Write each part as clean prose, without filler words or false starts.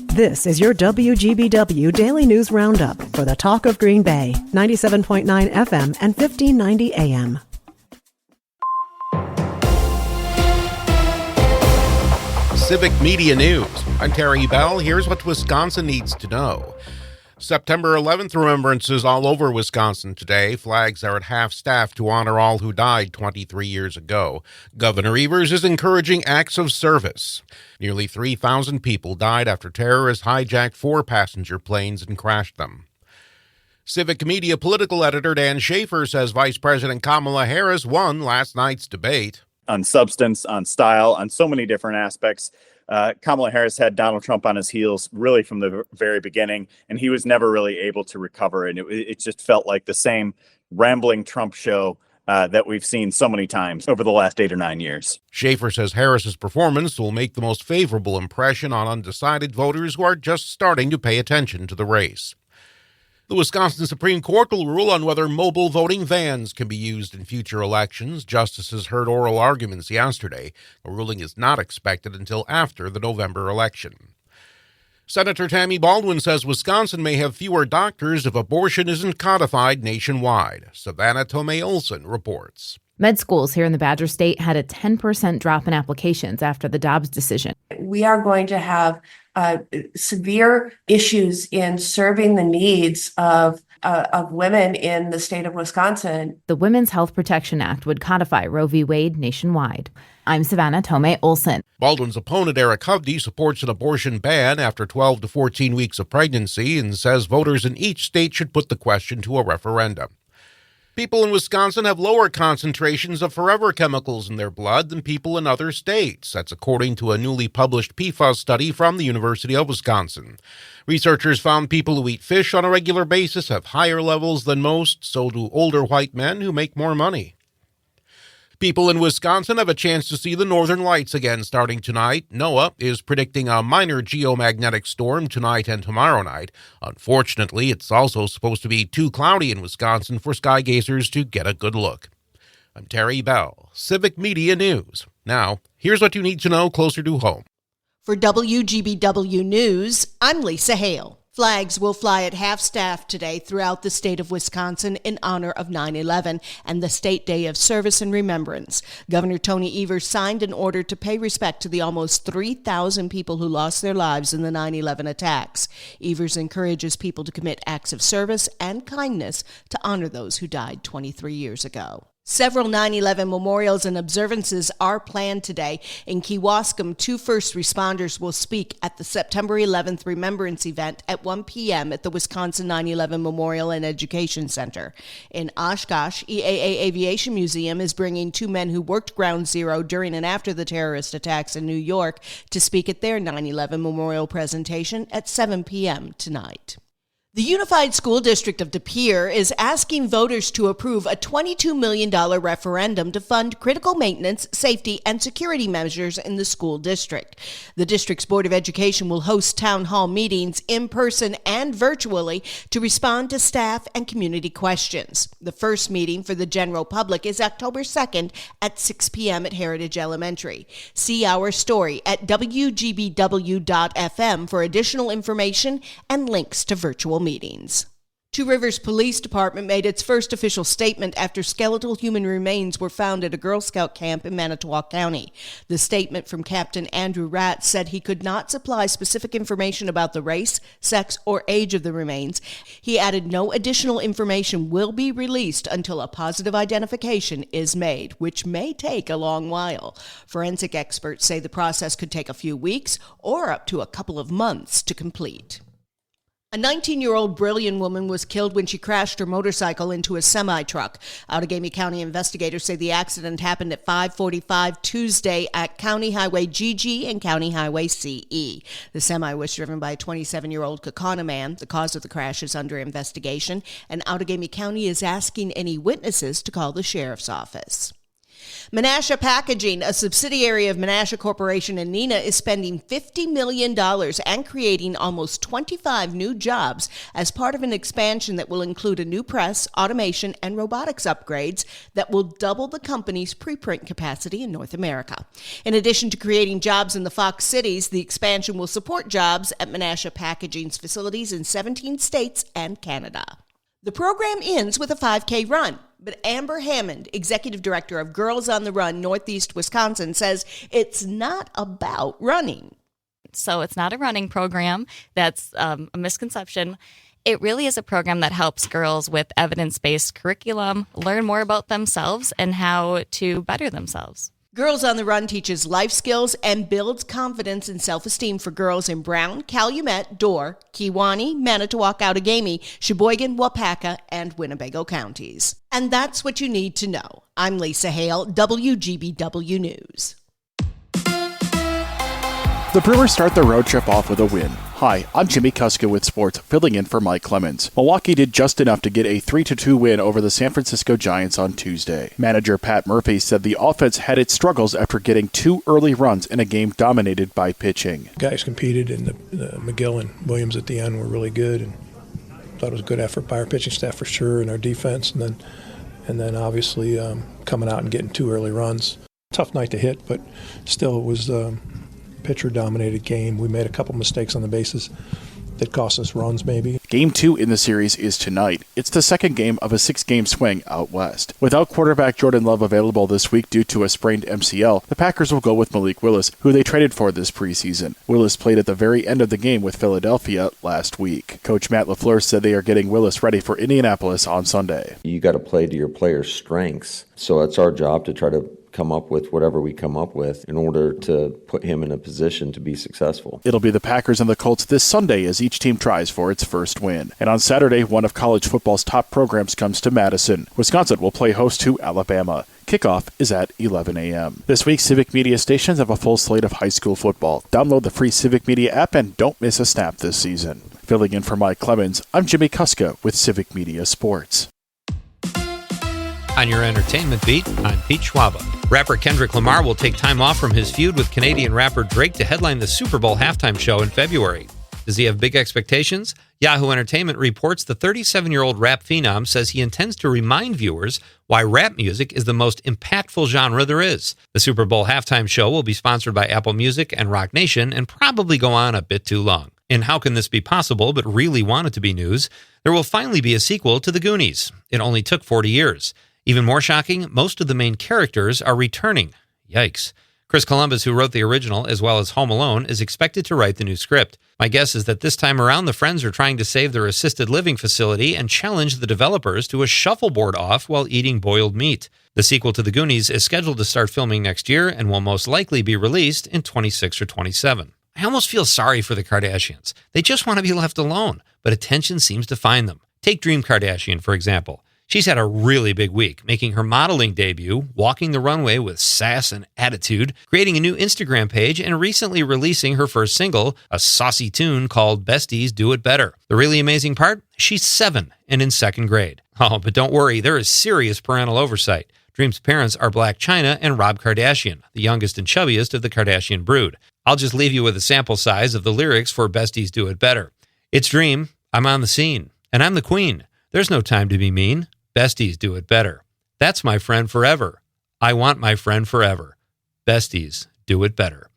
This is your WGBW Daily News Roundup for the Talk of Green Bay, 97.9 FM and 1590 AM. Civic Media News. I'm Terry Bell. Here's what Wisconsin needs to know. September 11th remembrances all over Wisconsin today. Flags are at half-staff to honor all who died 23 years ago. Governor Evers is encouraging acts of service. Nearly 3,000 people died after terrorists hijacked 4 passenger planes and crashed them. Civic Media political editor Dan Schaefer says Vice President Kamala Harris won last night's debate. On substance, on style, on so many different aspects. Kamala Harris had Donald Trump on his heels really from the very beginning, and he was never really able to recover. And it just felt like the same rambling Trump show that we've seen so many times over the last 8 or 9 years. Schaefer says Harris's performance will make the most favorable impression on undecided voters who are just starting to pay attention to the race. The Wisconsin Supreme Court will rule on whether mobile voting vans can be used in future elections. Justices heard oral arguments yesterday. A ruling is not expected until after the November election. Senator Tammy Baldwin says Wisconsin may have fewer doctors if abortion isn't codified nationwide. Savannah Tomei-Olson reports. Med schools here in the Badger State had a 10% drop in applications after the Dobbs decision. We are going to have severe issues in serving the needs of women in the state of Wisconsin. The Women's Health Protection Act would codify Roe v. Wade nationwide. I'm Savannah Tomei-Olson. Baldwin's opponent, Eric Hovde, supports an abortion ban after 12 to 14 weeks of pregnancy and says voters in each state should put the question to a referendum. People in Wisconsin have lower concentrations of forever chemicals in their blood than people in other states. That's according to a newly published PFAS study from the University of Wisconsin. Researchers found people who eat fish on a regular basis have higher levels than most, so do older white men who make more money. People in Wisconsin have a chance to see the northern lights again starting tonight. NOAA is predicting a minor geomagnetic storm tonight and tomorrow night. Unfortunately, it's also supposed to be too cloudy in Wisconsin for sky gazers to get a good look. I'm Terry Bell, Civic Media News. Now, here's what you need to know closer to home. For WGBW News, I'm Lisa Hale. Flags will fly at half-staff today throughout the state of Wisconsin in honor of 9/11 and the State Day of Service and Remembrance. Governor Tony Evers signed an order to pay respect to the almost 3,000 people who lost their lives in the 9/11 attacks. Evers encourages people to commit acts of service and kindness to honor those who died 23 years ago. Several 9/11 memorials and observances are planned today. In Kewaskum, 2 first responders will speak at the September 11th Remembrance event at 1 p.m. at the Wisconsin 9/11 Memorial and Education Center. In Oshkosh, EAA Aviation Museum is bringing 2 men who worked Ground Zero during and after the terrorist attacks in New York to speak at their 9/11 memorial presentation at 7 p.m. tonight. The Unified School District of De Pere is asking voters to approve a $22 million referendum to fund critical maintenance, safety, and security measures in the school district. The district's Board of Education will host town hall meetings in person and virtually to respond to staff and community questions. The first meeting for the general public is October 2nd at 6 p.m. at Heritage Elementary. See our story at WGBW.FM for additional information and links to virtual meetings. Two Rivers Police Department made its first official statement after skeletal human remains were found at a Girl Scout camp in Manitowoc County. The statement from Captain Andrew Ratz said he could not supply specific information about the race, sex, or age of the remains. He added no additional information will be released until a positive identification is made, which may take a long while. Forensic experts say the process could take a few weeks or up to a couple of months to complete. A 19-year-old Brillion woman was killed when she crashed her motorcycle into a semi-truck. Outagamie County investigators say the accident happened at 5:45 Tuesday at County Highway GG and County Highway CE. The semi was driven by a 27-year-old Kaukauna man. The cause of the crash is under investigation, and Outagamie County is asking any witnesses to call the sheriff's office. Menasha Packaging, a subsidiary of Menasha Corporation and Neenah, is spending $50 million and creating almost 25 new jobs as part of an expansion that will include a new press, automation, and robotics upgrades that will double the company's preprint capacity in North America. In addition to creating jobs in the Fox cities, the expansion will support jobs at Menasha Packaging's facilities in 17 states and Canada. The program ends with a 5K run, but Amber Hammond, executive director of Girls on the Run Northeast Wisconsin, says it's not about running. So it's not a running program. That's a misconception. It really is a program that helps girls with evidence-based curriculum learn more about themselves and how to better themselves. Girls on the Run teaches life skills and builds confidence and self-esteem for girls in Brown, Calumet, Dorr, Kewaunee, Manitowoc, Outagamie, Sheboygan, Wapaka, and Winnebago counties. And that's what you need to know. I'm Lisa Hale, WGBW News. The Brewers start their road trip off with a win. Hi, I'm Jimmy Kuska with sports, filling in for Mike Clemens. Milwaukee did just enough to get a 3-2 win over the San Francisco Giants on Tuesday. Manager Pat Murphy said the offense had its struggles after getting 2 early runs in a game dominated by pitching. Guys competed, and the McGill and Williams at the end were really good, and thought it was a good effort by our pitching staff for sure, and our defense, and then obviously coming out and getting 2 early runs. Tough night to hit, but still it was pitcher-dominated game. We made a couple mistakes on the bases that cost us runs, maybe. Game 2 in the series is tonight. It's the second game of a 6-game swing out west. Without quarterback Jordan Love available this week due to a sprained MCL, the Packers will go with Malik Willis, who they traded for this preseason. Willis played at the very end of the game with Philadelphia last week. Coach Matt LaFleur said they are getting Willis ready for Indianapolis on Sunday. You got to play to your players' strengths, so it's our job to try to come up with whatever we come up with in order to put him in a position to be successful. It'll be the Packers and the Colts this Sunday as each team tries for its first win. And on Saturday, one of college football's top programs comes to Madison. Wisconsin will play host to Alabama. Kickoff is at 11 a.m. This week, Civic Media stations have a full slate of high school football. Download the free Civic Media app and don't miss a snap this season. Filling in for Mike Clemens, I'm Jimmy Kuska with Civic Media Sports. On your entertainment beat, I'm Pete Schwaba. Rapper Kendrick Lamar will take time off from his feud with Canadian rapper Drake to headline the Super Bowl halftime show in February. Does he have big expectations? Yahoo Entertainment reports the 37-year-old rap phenom says he intends to remind viewers why rap music is the most impactful genre there is. The Super Bowl halftime show will be sponsored by Apple Music and Rock Nation and probably go on a bit too long. And how can this be possible but really want it to be news? There will finally be a sequel to The Goonies. It only took 40 years. Even more shocking, most of the main characters are returning. Yikes. Chris Columbus, who wrote the original as well as Home Alone, is expected to write the new script. My guess is that this time around, the friends are trying to save their assisted living facility and challenge the developers to a shuffleboard off while eating boiled meat. The sequel to The Goonies is scheduled to start filming next year and will most likely be released in 26 or 27. I almost feel sorry for the Kardashians. They just want to be left alone, but attention seems to find them. Take Dream Kardashian, for example. She's had a really big week, making her modeling debut, walking the runway with sass and attitude, creating a new Instagram page, and recently releasing her first single, a saucy tune called Besties Do It Better. The really amazing part? She's 7 and in 2nd grade. Oh, but don't worry, there is serious parental oversight. Dream's parents are Blac Chyna and Rob Kardashian, the youngest and chubbiest of the Kardashian brood. I'll just leave you with a sample size of the lyrics for Besties Do It Better. It's Dream, I'm on the scene, and I'm the queen. There's no time to be mean. Besties do it better. That's my friend forever. I want my friend forever. Besties do it better.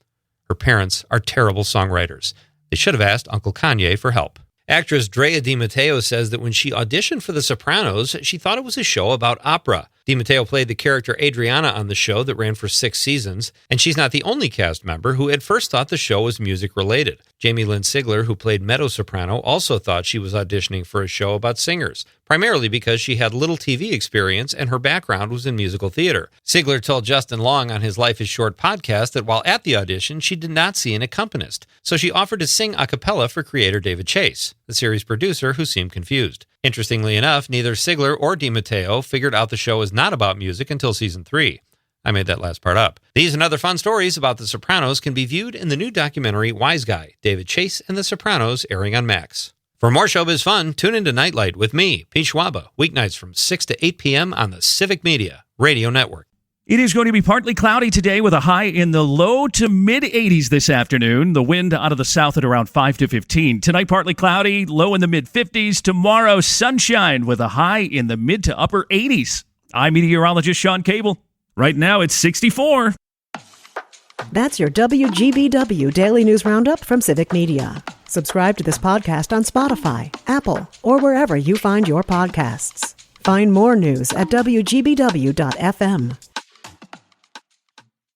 Her parents are terrible songwriters. They should have asked Uncle Kanye for help. Actress Drea Di Matteo says that when she auditioned for The Sopranos, she thought it was a show about opera. Di Matteo played the character Adriana on the show that ran for 6 seasons, and she's not the only cast member who at first thought the show was music-related. Jamie Lynn Sigler, who played Meadow Soprano, also thought she was auditioning for a show about singers, primarily because she had little TV experience and her background was in musical theater. Sigler told Justin Long on his Life is Short podcast that while at the audition, she did not see an accompanist, so she offered to sing a cappella for creator David Chase, the series producer, who seemed confused. Interestingly enough, neither Sigler or Di Matteo figured out the show was not about music until season 3. I made that last part up. These and other fun stories about The Sopranos can be viewed in the new documentary Wise Guy, David Chase and The Sopranos, airing on Max. For more showbiz fun, tune into Nightlight with me, Pete Schwaba, weeknights from 6 to 8 p.m. on the Civic Media Radio Network. It is going to be partly cloudy today with a high in the low to mid 80s this afternoon. The wind out of the south at around 5 to 15. Tonight, partly cloudy, low in the mid 50s. Tomorrow, sunshine with a high in the mid to upper 80s. I'm meteorologist Sean Cable. Right now, it's 64. That's your WGBW Daily News Roundup from Civic Media. Subscribe to this podcast on Spotify, Apple, or wherever you find your podcasts. Find more news at WGBW.FM.